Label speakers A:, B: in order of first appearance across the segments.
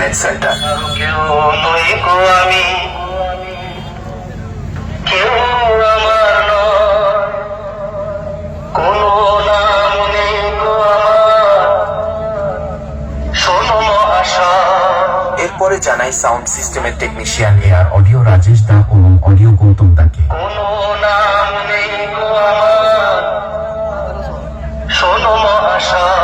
A: Event centre.
B: কেউ নই গো আমি, কেউ আমার নয়, কোনো নাম নেই গো আমার, শোনো মহাশয়।
A: এরপরে জানাই সাউন্ড সিস্টেমের টেকনিশিয়ান এআর অডিও রাজেশ দা এবং অডিও গৌতম দাকে।
B: কোনো নাম নেই গো আমার, শোনো মহাশয়।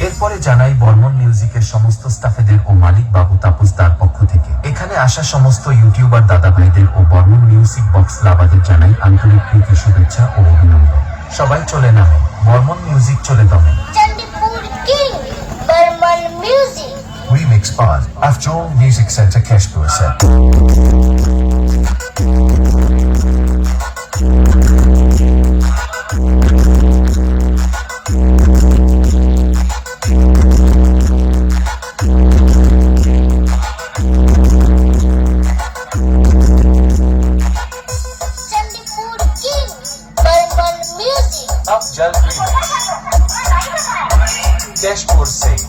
A: এরপরে জানাই বর্মন মিউজিকের সমস্ত স্টাফেদের ও মালিক বাবু তাপস দার পক্ষ থেকে এখানে আসা সমস্ত ইউটিউবার দাদা ভাইদের ও বর্মন মিউজিক বক্স লাভাদের জানাই আন্তরিক প্রীতি, শুভেচ্ছা ও অভিনন্দন। সবাই চলে নামে, বর্মন মিউজিক চলে দমে।
C: Chandipur King, Burman Music.
A: Remix by Afjol Music Center Keshpur set.
C: Chandipur King, Burman Music.
A: Afjol Remix Keshpur set.